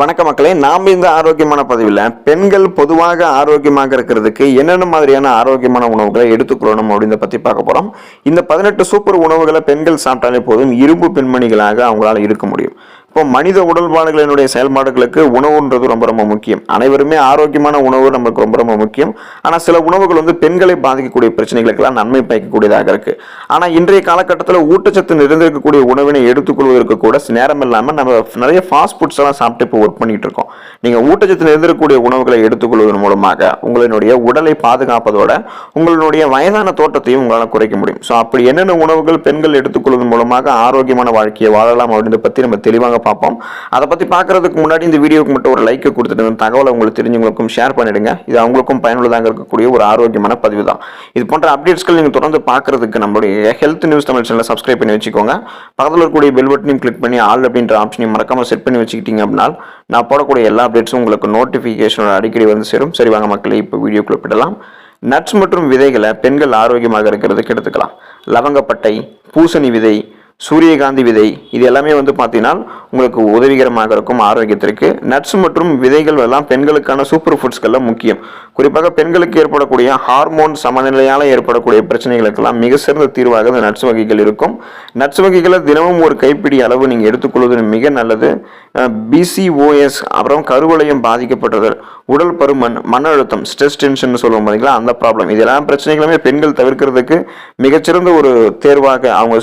வணக்க மக்களே, நாம் இந்த ஆரோக்கியமான பதிவில் பெண்கள் பொதுவாக ஆரோக்கியமாக இருக்கிறதுக்கு என்னென்ன மாதிரியான ஆரோக்கியமான உணவுகளை எடுத்துக்கொள்ளணும் அப்படின்றத பற்றி பார்க்க போகிறோம். இந்த 18 சூப்பர் உணவுகளை பெண்கள் சாப்பிட்டாலே போதும் இரும்பு பெண்மணிகளாக அவங்களால இருக்க முடியும். இப்போ மனித உடல்பாடுகளினுடைய செயல்பாடுகளுக்கு உணவுன்றது ரொம்ப ரொம்ப முக்கியம். அனைவருமே ஆரோக்கியமான உணவு நமக்கு ரொம்ப ரொம்ப முக்கியம். ஆனால் சில உணவுகள் பெண்களை பாதிக்கக்கூடிய பிரச்சனைகளுக்கெல்லாம் நன்மை பயக்கக்கூடியதாக இருக்கு. ஆனால் இன்றைய காலகட்டத்தில் ஊட்டச்சத்து நிறைந்திருக்கக்கூடிய உணவினை எடுத்துக்கொள்வதற்கு கூட நேரம் இல்லாமல் நம்ம நிறைய ஃபாஸ்ட் ஃபுட்ஸ் எல்லாம் சாப்பிட்டு இப்போ ஒர்க் பண்ணிட்டு இருக்கோம். நீங்கள் ஊட்டச்சத்து நிறைந்திருக்கக்கூடிய உணவுகளை எடுத்துக்கொள்வதன் மூலமாக உங்களுடைய உடலை பாதுகாப்பதோட உங்களுடைய வயதான தோட்டத்தையும் உங்களால் குறைக்க முடியும். ஸோ அப்படி என்னென்ன உணவுகள் பெண்கள் எடுத்துக்கொள்வதன் மூலமாக ஆரோக்கியமான வாழ்க்கையை வாழலாம் அப்படின்றத பற்றி நம்ம தெளிவாக பார்ப்போம். அதை பத்தி பார்க்கறதுக்கு முன்னாடி இந்த வீடியோக்கு மட்டும் ஒரு லைக் கொடுத்துட்டு இந்த தகவலை உங்களுக்கு தெரிஞ்சவங்களுக்கும் ஷேர் பண்ணிடுங்க. இது அவங்களுக்கும் பயனுள்ளதாக இருக்கக்கூடிய ஒரு ஆரோக்கியமான பதிவு தான். இது போன்ற அப்டேட்ஸ்கள் நீங்க தொடர்ந்து பார்க்கறதுக்கு நம்மளுடைய ஹெல்த் நியூஸ் தமிழ் சேனலை சப்ஸ்கிரைப் பண்ணி வச்சுக்கோங்க. பக்கத்தில் இருக்கக்கூடிய பெல் பட்டனையும் கிளிக் பண்ணி ஆல் அப்படின்ற ஆப்ஷனையும் மறக்காம செட் பண்ணி வச்சுக்கிட்டீங்க அப்படின்னா நான் போடக்கூடிய எல்லா அப்டேட்ஸும் உங்களுக்கு நோட்டிஃபிகேஷன் அடிக்கடி வந்து சேரும். சரி வாங்க மக்களே, இப்போ வீடியோக்குள்ள போயிடலாம். நட்ஸ் மற்றும் விதைகளை பெண்கள் ஆரோக்கியமாக இருக்கிறதுக்கு எடுத்துக்கலாம். லவங்கப்பட்டை, பூசணி விதை, சூரியகாந்தி விதை, இது எல்லாமே பார்த்தீங்கன்னா உங்களுக்கு உதவிகரமாக இருக்கும் ஆரோக்கியத்திற்கு. நட்ஸ் மற்றும் விதைகள் எல்லாம் பெண்களுக்கான சூப்பர் ஃபுட்ஸ்கள்ல முக்கியம். குறிப்பாக பெண்களுக்கு ஏற்படக்கூடிய ஹார்மோன் சமநிலையால் ஏற்படக்கூடிய பிரச்சனைகளுக்கெல்லாம் மிக சிறந்த தீர்வாக இந்த நட்ஸ் வகைகள் இருக்கும். நட்ஸ் வகைகளை தினமும் ஒரு கைப்பிடி அளவு நீங்கள் எடுத்துக்கொள்வது மிக நல்லது. பிசிஓஎஸ், அப்புறம் கருவளையம் பாதிக்கப்பட்டது, உடல் பருமன், மன அழுத்தம், ஸ்ட்ரெஸ் டென்ஷன் சொல்லுவோம் பார்த்தீங்களா, அந்த ப்ராப்ளம், இதெல்லாம் பிரச்சனைகளுமே பெண்கள் தவிர்க்கிறதுக்கு மிகச்சிறந்த ஒரு தேர்வாக அவங்க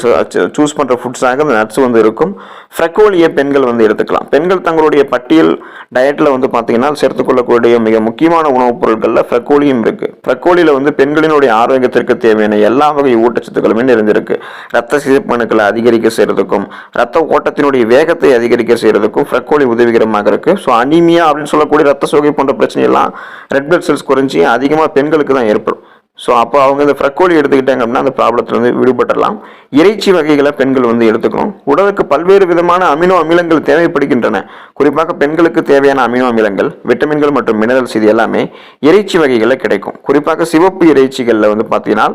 சூஸ் பண்ற ஃபுட்ஸாக இந்த நட்ஸ் இருக்கும். ஃப்ரெக்கோலியை பெண்கள் எடுத்துக்கலாம். பெண்கள் தங்களுடைய பட்டியல் டயட்ல பார்த்தீங்கன்னா சேர்த்துக்கொள்ளக்கூடிய மிக முக்கியமான உணவுப் பொருட்கள்ல ஃப்ரெக்கோலியும் இருக்கு. ஃப்ரெக்கோலியில பெண்களினுடைய ஆரோக்கியத்திற்கு தேவையான எல்லா வகை ஊட்டச்சத்துக்களுமே நிறைந்திருக்கு. ரத்த சிவப்பணுக்களை அதிகரிக்க செய்யறதுக்கும் ரத்த ஓட்டத்தினுடைய வேகத்தை அதிகரிக்க செய்யறதுக்கும் ஃப்ரெக்கோலி உதவிகரமாக இருக்கு. ஸோ அனீமியா அப்படின்னு சொல்லக்கூடிய ரத்த சோகை போன்ற பிரச்சனை எல்லாம் ரெட் பிளட் செல்ஸ் குறைஞ்சி அதிகமாக பெண்களுக்கு தான் ஏற்படும். ஸோ அப்போ அவங்க இந்த ஃப்ரெக்கோலி எடுத்துக்கிட்டாங்க அப்படின்னா அந்த ப்ராப்ளத்துல விடுபடலாம். இறைச்சி வகைகளை பெண்கள் எடுத்துக்கணும். உடலுக்கு பல்வேறு விதமான அமினோ அமிலங்கள் தேவைப்படுகின்றன. குறிப்பாக பெண்களுக்கு தேவையான அமினோ அமிலங்கள், விட்டமின்கள் மற்றும் மினரல்ஸ் இது எல்லாமே இறைச்சி வகைகளில் கிடைக்கும். குறிப்பாக சிவப்பு இறைச்சிகளில் பார்த்தீங்கன்னா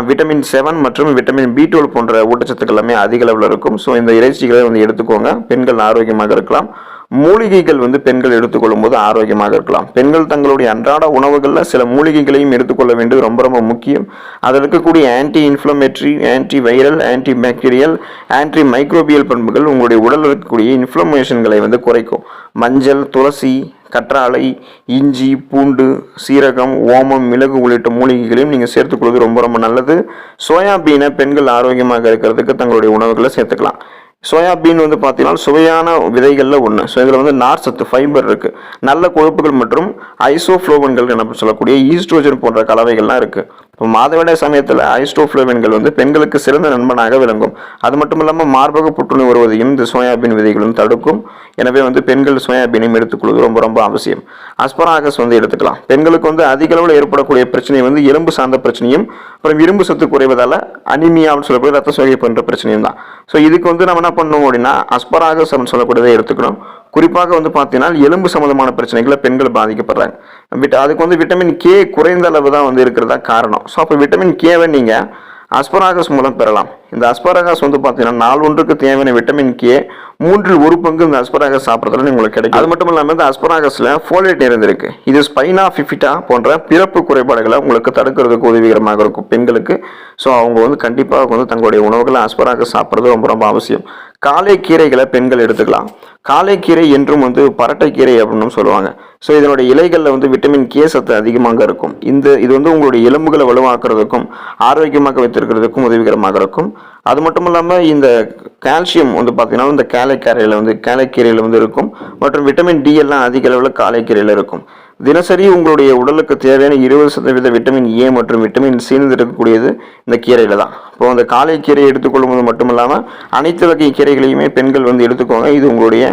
விட்டமின் 7 மற்றும் விட்டமின் B12 போன்ற ஊட்டச்சத்துக்கள் எல்லாமே அதிக அளவில் இருக்கும். ஸோ இந்த இறைச்சிகளை எடுத்துக்கோங்க, பெண்கள் ஆரோக்கியமாக இருக்கலாம். மூலிகைகள் பெண்கள் எடுத்துக்கொள்ளும் போது ஆரோக்கியமாக இருக்கலாம். பெண்கள் தங்களுடைய அன்றாட உணவுகளில் சில மூலிகைகளையும் எடுத்துக்கொள்ள வேண்டியது ரொம்ப ரொம்ப முக்கியம். அதில் இருக்கக்கூடிய anti inflammatory, anti viral, anti bacterial, anti microbial பண்புகள் உங்களுடைய உடலில் இருக்கக்கூடிய இன்ஃப்ளமேஷன்களை குறைக்கும். மஞ்சள், துளசி, கற்றாழை, இஞ்சி, பூண்டு, சீரகம், ஓமம், மிளகு உள்ளிட்ட மூலிகைகளையும் நீங்கள் சேர்த்துக்கொள்வது ரொம்ப ரொம்ப நல்லது. சோயாபீனை பெண்கள் ஆரோக்கியமாக இருக்கிறதுக்கு தங்களுடைய உணவுகளை சேர்த்துக்கலாம். சோயாபீன் பார்த்தீங்கன்னா சுவையான விதைகளில் ஒன்று. ஸோ இதில் நார் சத்து, ஃபைபர் இருக்கு, நல்ல கொழுப்புகள் மற்றும் ஐசோஃப்ளோவன்கள் என சொல்லக்கூடிய ஈஸ்ட்ரோஜன் போன்ற கலவைகள்லாம் இருக்கு. இப்போ மாதவிடாய் சமயத்தில் ஐஸ்டோஃப்ளோவன்கள் பெண்களுக்கு சிறந்த நண்பனாக விளங்கும். அது மட்டும் இல்லாமல் மார்பக புற்றுநோய் வருவதையும் இந்த சோயாபீன் விதைகளும் தடுக்கும். எனவே பெண்கள் சோயாபீனையும் எடுத்துக்கொள்வது ரொம்ப ரொம்ப அவசியம். அஸ்பராகஸ் எடுத்துக்கலாம். பெண்களுக்கு அதிக அளவில் ஏற்படக்கூடிய பிரச்சனை எலும்பு சார்ந்த பிரச்சனையும் அப்புறம் இரும்பு சத்து குறைவதால அனிமியான்னு சொல்லக்கூடிய ரத்த சோகை போன்ற பிரச்சனையும் தான். ஸோ இதுக்கு நம்ம என்ன பண்ணணும் அப்படின்னா அஸ்பராகஸ் அப்படின்னு சொல்லக்கூடியதை எடுத்துக்கணும். குறிப்பாக பார்த்தீங்கன்னா எலும்பு சம்பந்தமான பிரச்சனைகளை பெண்கள் பாதிக்கப்படுறாங்க. அதுக்கு விட்டமின் கே குறைந்த அளவு தான் இருக்கிறதா காரணம். ஸோ அப்போ விட்டமின் கேவை நீங்கள் அஸ்பராகஸ் மூலம் பெறலாம். இந்த அஸ்பராகஸ் பார்த்தீங்கன்னா நாள் ஒன்றுக்கு தேவையான விட்டமின் கே 1/3 பங்கு இந்த அஸ்பராகஸ் சாப்பிட்றதுல உங்களுக்கு கிடைக்கும். அது மட்டும் இல்லாமல் இந்த அஸ்பராகஸ்ல ஃபோலேட் இருந்திருக்கு. இது ஸ்பைனா பிஃபிட்டா போன்ற பிறப்பு குறைபாடுகளை உங்களுக்கு தடுக்கிறதுக்கு உதவிகரமாக இருக்கும் பெண்களுக்கு. ஸோ அவங்க கண்டிப்பாக தங்களுடைய உணவுகளை அஸ்பராகஸ் சாப்பிட்றது ரொம்ப ரொம்ப அவசியம். காலை கீரைகளை பெண்கள் எடுத்துக்கலாம். காலைக்கீரை என்றும் பரட்டைக்கீரை அப்படின்னு சொல்லுவாங்க. ஸோ இதனுடைய இலைகளில் விட்டமின் கே சத்து அதிகமாக இருக்கும். இது உங்களுடைய எலும்புகளை வலுவாக்குறதுக்கும் ஆரோக்கியமாக வைத்திருக்கிறதுக்கும் உதவிகரமாக இருக்கும். அது மட்டும் இல்லாமல் இந்த கால்சியம் பார்த்தீங்கன்னா இந்த காலைக்கீரையில் இருக்கும். மற்றும் விட்டமின் டி எல்லாம் அதிக அளவில் காலைக்கீரையில் இருக்கும். தினசரி உங்களுடைய உடலுக்கு தேவையான 20% விட்டமின் ஏ மற்றும் விட்டமின் சி இருக்கக்கூடியது இந்த கீரையில தான். இப்போ அந்த காலைக்கீரையை எடுத்துக்கொள்ளும் போது மட்டும் இல்லாமல் அனைத்து வகை கீரைகளையுமே பெண்கள் எடுத்துக்கோங்க. இது உங்களுடைய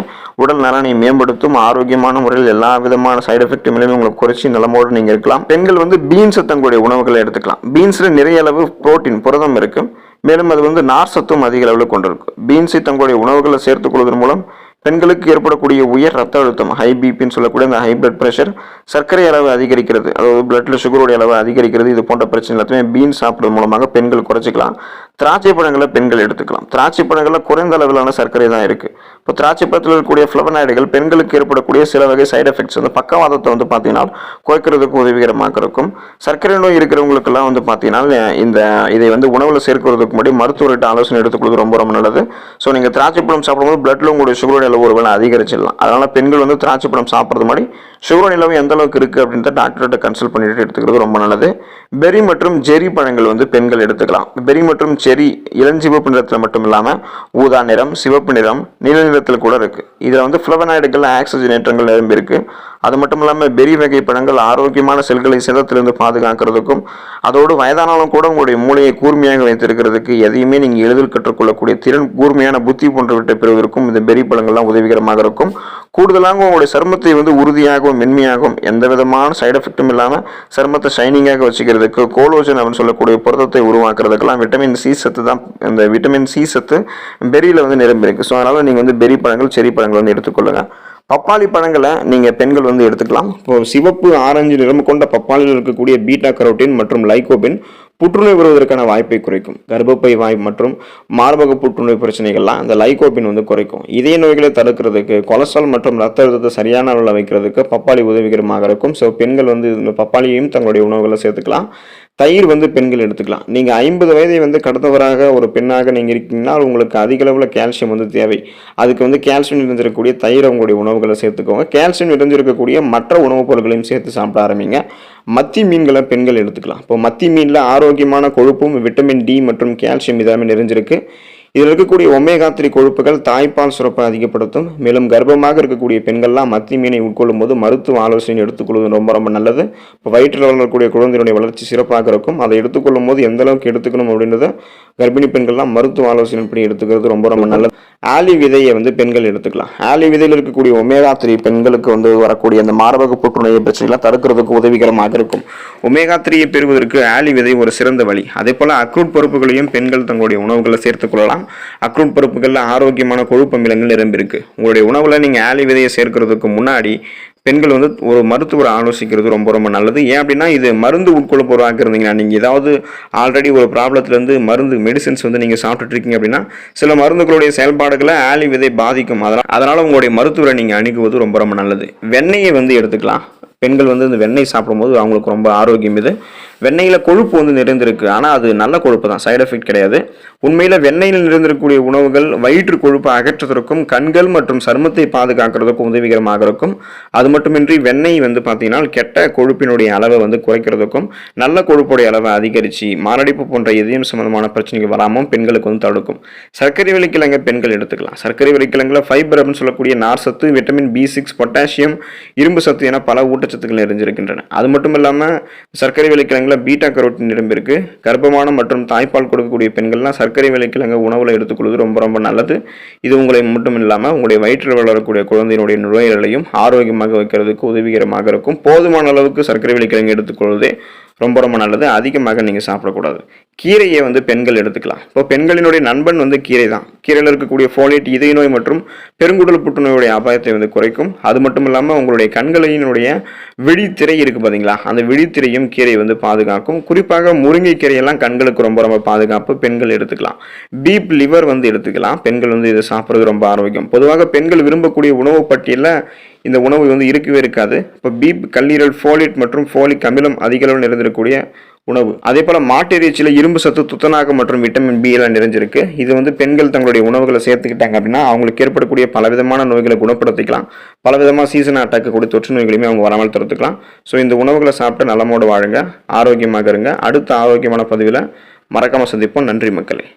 உடல் நலனை மேம்படுத்தும். ஆரோக்கியமான முறையில் எல்லா விதமான சைடு எஃபெக்ட்டுமே உங்களுக்கு குறைச்சி நலமோடு நீங்கள் இருக்கலாம். பெண்கள் பீன்ஸ் தங்களுடைய உணவுகளை எடுத்துக்கலாம். பீன்ஸ்ல நிறைய அளவு புரோட்டீன், புரதம் இருக்கு. மேலும் அது நார் சத்தும் அதிக அளவில் கொண்டிருக்கு. பீன்ஸை தங்களுடைய உணவுகளை சேர்த்துக் கொள்வதன் மூலம் பெண்களுக்கு ஏற்படக்கூடிய உயர் ரத்த அழுத்தம், ஹை பிபின்னு சொல்லக்கூடிய அந்த ஹை பிளட் பிரஷர், சர்க்கரை அளவு அதிகரிக்கிறது, அதாவது பிளட்ல சுகருடைய அளவு அதிகரிக்கிறது, இது போன்ற பிரச்சனை எல்லாத்தையுமே பீன்ஸ் சாப்பிடுறது மூலமாக பெண்கள் குறைச்சிக்கலாம். திராட்சை பழங்களை பெண்கள் எடுத்துக்கலாம். திராட்சை பழங்களில் குறைந்த அளவிலான சர்க்கரை தான் இருக்கு. இப்போ திராட்சை பழத்தில் இருக்கக்கூடிய ஃப்ளவனாய்டுகள் பெண்களுக்கு ஏற்படக்கூடிய சில வகை சைடு எஃபெக்ட்ஸ் வந்து பக்கவாதத்தை வந்து பார்த்தீங்கன்னா குறைக்கிறதுக்கு உதவிகரமாக இருக்கும். சர்க்கரை நோய் இருக்கிறவங்களுக்கெல்லாம் வந்து பார்த்தீங்கன்னா இதை வந்து உணவில் சேர்க்கிறதுக்கு முன்னாடி மருத்துவர்கிட்ட ஆலோசனை எடுத்துக்கொள்வது ரொம்ப ரொம்ப நல்லது. ஸோ நீங்கள் திராட்சை பழம் சாப்பிடும்போது பிளட்ல உங்களுடைய சுகர் நிலவு ஒருவேளை அதிகரிச்சிடலாம். அதனால பெண்கள் வந்து திராட்சை பழம் சாப்பிட்றது மாதிரி சுகர் நிலவு எந்த அளவுக்கு இருக்குது அப்படின்றத டாக்டர்கிட்ட கன்சல்ட் பண்ணிட்டு எடுத்துக்கிறது ரொம்ப நல்லது. பெரி மற்றும் ஜெரி பழங்கள் வந்து பெண்கள் எடுத்துக்கலாம். பெரி மற்றும் செரி இளஞ்சிவப்பு நிறத்தில் மட்டும் இல்லாமல் ஊதா நிறம், சிவப்பு நிறம், நீல நிறத்தில் கூட இருக்கு. இதில் வந்து ஃப்ளவனாய்டுகள், ஆக்சிஜனேற்றங்கள் நிரம்பி இருக்கு. அது மட்டும் இல்லாமல் பெரி வகை பழங்கள் ஆரோக்கியமான செல்களை சேதத்திலிருந்து பாதுகாக்கிறதுக்கும் அதோடு வயதானாலும் கூட உங்களுடைய மூளையை கூர்மையாக வைத்திருக்கிறதுக்கு எதையுமே நீங்கள் எளிதில் கற்றுக்கொள்ளக்கூடிய திறன், கூர்மையான புத்தி போன்றவற்றை பெறுவதற்கும் இந்த பெரி பழங்கள்லாம் உதவிகரமாக இருக்கும். கூடுதலாக உங்களுடைய சருமத்தை வந்து உறுதியாகவும் மென்மையாகவும் எந்த விதமான சைடு எஃபெக்டும் இல்லாமல் சருமத்தை ஷைனிங்காக வச்சுக்கிறதுக்கு கோலோஜன் அப்படின்னு சொல்லக்கூடிய புரதத்தை உருவாக்குறதுக்கெல்லாம் விட்டமின் சி சத்து தான். இந்த விட்டமின் சி சத்து பெரியில் வந்து நிரம்பி இருக்கு. ஸோ அதனால நீங்கள் வந்து பெரி பழங்கள், செரி பழங்கள் வந்து எடுத்துக்கொள்ளுங்க. பப்பாளி பழங்களை நீங்கள் பெண்கள் வந்து எடுத்துக்கலாம். இப்போ சிவப்பு ஆரஞ்சு நிறம் கொண்ட பப்பாளியில் இருக்கக்கூடிய பீட்டா கரோட்டின் மற்றும் லைகோபின் புற்றுநோய் வருவதற்கான வாய்ப்பை குறைக்கும். கர்ப்பப்பை வாய் மற்றும் மார்பக புற்றுநோய் பிரச்சனைகள்லாம் இந்த லைகோபின் வந்து குறைக்கும். இதய நோய்களை தடுக்கிறதுக்கு, கொலஸ்ட்ரால் மற்றும் ரத்த அழுத்தத்தை சரியான அளவில் வைக்கிறதுக்கு பப்பாளி உதவிகரமாக இருக்கும். ஸோ பெண்கள் வந்து இந்த பப்பாளியையும் தங்களுடைய உணவுகளை சேர்த்துக்கலாம். தயிர் வந்து பெண்கள் எடுத்துக்கலாம். நீங்கள் 50 வயதை வந்து கடந்தவராக ஒரு பெண்ணாக நீங்கள் இருக்கீங்கன்னா உங்களுக்கு அதிக அளவில் கால்சியம் வந்து தேவை. அதுக்கு வந்து கால்சியம் நிறைஞ்சிருக்கக்கூடிய தயிர் உங்களுடைய உணவுகளை சேர்த்துக்கோங்க. கால்சியம் நிறைஞ்சிருக்கக்கூடிய மற்ற உணவுப் பொருட்களையும் சேர்த்து சாப்பிட ஆரம்பிங்க. மத்தி மீன்களை பெண்கள் எடுத்துக்கலாம். இப்போ மத்தி மீனில் ஆரோக்கியமான கொழுப்பும் விட்டமின் டி மற்றும் கால்சியம் இதெல்லாமே நிறைஞ்சிருக்கு. இதில் இருக்கக்கூடிய ஒமேகா 3 கொழுப்புகள் தாய்ப்பால் சுரப்பை அதிகப்படுத்தும். மேலும் கர்ப்பமாக இருக்கக்கூடிய பெண்கள்லாம் மத்தி மீனை உட்கொள்ளும் போது மருத்துவ ஆலோசனை எடுத்துக்கொள்வது ரொம்ப ரொம்ப நல்லது. இப்போ வயிற்றில் வளரக்கூடிய குழந்தையுடைய வளர்ச்சி சிறப்பாக இருக்கும். அதை எடுத்துக்கொள்ளும் போது எந்த அளவுக்கு எடுத்துக்கணும் அப்படின்றத கர்ப்பிணி பெண்கள்லாம் மருத்துவ ஆலோசனைப்படி எடுத்துக்கிறது ரொம்ப ரொம்ப நல்லது. ஆலி விதையை வந்து பெண்கள் எடுத்துக்கலாம். ஆலி விதையில் இருக்கக்கூடிய ஒமேகா 3 பெண்களுக்கு வந்து வரக்கூடிய அந்த மார்பக புற்றுநோய் பிரச்சனைலாம் தடுக்கிறதுக்கு உதவிகரமாக இருக்கும். ஒமேகா 3 பெறுவதற்கு ஆலி விதை ஒரு சிறந்த வழி. அதே போல அக்ரூட் பருப்புகளையும் பெண்கள் தங்களுடைய உணவுகளை சேர்த்துக் கொள்ளலாம். அக்ரூட் பருப்புகளில் ஆரோக்கியமான கொழுப்பு அமிலங்கள் நிரம்பியிருக்கு. உங்களுடைய உணவுல நீங்க ஆலி விதையை சேர்க்கிறதுக்கு முன்னாடி பெண்கள் வந்து ஒரு மருத்துவரை ஆலோசிக்கிறது ரொம்ப ரொம்ப நல்லது. ஏன் அப்படின்னா இது மருந்து உட்கொள்ள போறாங்க இருந்தீங்கன்னா, நீங்கள் ஏதாவது ஆல்ரெடி ஒரு ப்ராப்ளத்துலேருந்து மருந்து மெடிசின்ஸ் வந்து நீங்கள் சாப்பிட்டுட்டு இருக்கீங்க அப்படின்னா சில மருந்துகளுடைய செயல்பாடுகளை ஆலி விதை பாதிக்கும். அதனால உங்களுடைய மருத்துவரை நீங்கள் அணுகுவது ரொம்ப ரொம்ப நல்லது. வெண்ணெயை வந்து எடுத்துக்கலாம். பெண்கள் வந்து இந்த வெண்ணெய் சாப்பிடும்போது அவங்களுக்கு ரொம்ப ஆரோக்கியம். இது வெண்ணெயில் கொழுப்பு வந்து நிறைந்திருக்கு. ஆனால் அது நல்ல கொழுப்பு தான், சைடு எஃபெக்ட் கிடையாது. உண்மையில் வெண்ணெயில் நிறைந்திருக்கக்கூடிய உணவுகள் வயிற்று கொழுப்பை அகற்றுவதற்கும் கண்கள் மற்றும் சருமத்தை பாதுகாக்கிறதுக்கும் உதவிகரமாக இருக்கும். அது மட்டுமின்றி வெண்ணெய் வந்து பார்த்தீங்கன்னா கெட்ட கொழுப்பினுடைய அளவை வந்து குறைக்கிறதுக்கும் நல்ல கொழுப்புடைய அளவை அதிகரித்து மாரடைப்பு போன்ற இதயம் சம்பந்தமான பிரச்சனைகள் வராமல் பெண்களுக்கு வந்து தடுக்கும். சர்க்கரை வள்ளிக்கிழங்கை பெண்கள் எடுத்துக்கலாம். சர்க்கரை வள்ளிக்கிழங்குல ஃபைபர் அப்படின்னு சொல்லக்கூடிய நார் சத்து, விட்டமின் B6, பொட்டாசியம், இரும்பு சத்து என பல ஊட்டச்சத்துக்கள் நிறைஞ்சிருக்கின்றன. அது மட்டும் இல்லாமல் சர்க்கரை வள்ளிக்கிழங்குல பீட்டா கரோட்டின் நிரம்பியிருக்கு. கர்ப்பமான மற்றும் தாய்ப்பால் கொடுக்கக்கூடிய பெண்கள்லாம் சர்க்கரை வள்ளிக்கிழங்கு உணவுல எடுத்துக்கொள்வது ரொம்ப ரொம்ப நல்லது. இது உங்களை மட்டும் இல்லாமல் உங்களுடைய வயிற்றில் வளரக்கூடிய குழந்தையினுடைய நுழையலையும் ஆரோக்கியமாக வைக்கிறதுக்கு உதவிகரமாக இருக்கும். போதுமான அளவுக்கு சர்க்கரை வள்ளிக்கிழங்கு எடுத்துக்கொள்வதே ரொம்ப ரொம்ப நல்லது. அதிகமாக நீங்கள் சாப்பிடக்கூடாது. கீரையை வந்து பெண்கள் எடுத்துக்கலாம். இப்போ பெண்களினுடைய நண்பன் வந்து கீரை தான். கீரையில் இருக்கக்கூடிய ஃபோலேட் இதய நோய் மற்றும் பெருங்குடல் புற்றுநோயுடைய அபாயத்தை வந்து குறைக்கும். அது மட்டும் இல்லாமல் உங்களுடைய கண்களினுடைய விழித்திரை இருக்கு பார்த்தீங்களா, அந்த விழித்திரையும் கீரை வந்து பாதுகாக்கும். குறிப்பாக முருங்கை கீரையெல்லாம் கண்களுக்கு ரொம்ப ரொம்ப பாதுகாப்பு. பெண்கள் எடுத்துக்கலாம். பீப் லிவர் வந்து எடுத்துக்கலாம். பெண்கள் வந்து இதை சாப்பிட்றது ரொம்ப ஆரோக்கியம். பொதுவாக பெண்கள் விரும்பக்கூடிய உணவு பட்டியலில் இந்த உணவு வந்து இருக்கவே இருக்காது. இப்போ பீப் கல்லீரல், ஃபோலேட் மற்றும் ஃபோலிக் அமிலம் அதிக அளவில் நிறைந்திருக்கக்கூடிய உணவு. அதே போல மாட்டிறைச்சியில் இரும்பு சத்து, துத்தநாகம் மற்றும் விட்டமின் B எல்லாம் நிறைஞ்சிருக்கு. இது வந்து பெண்கள் தங்களுடைய உணவுகளை சேர்த்துக்கிட்டாங்க அப்படின்னா அவங்களுக்கு ஏற்படக்கூடிய பலவிதமான நோய்களை குணப்படுத்திக்கலாம். பலவிதமாக சீசன் அட்டாக் கூடிய தொற்று நோய்களையுமே அவங்க வராமல் தடுத்துக்கலாம். ஸோ இந்த உணவுகளை சாப்பிட்டு நலமோடு வாழுங்க, ஆரோக்கியமாக இருங்க. அடுத்த ஆரோக்கியமான பதிவில் மறக்காம சந்திப்போம். நன்றி மக்களே.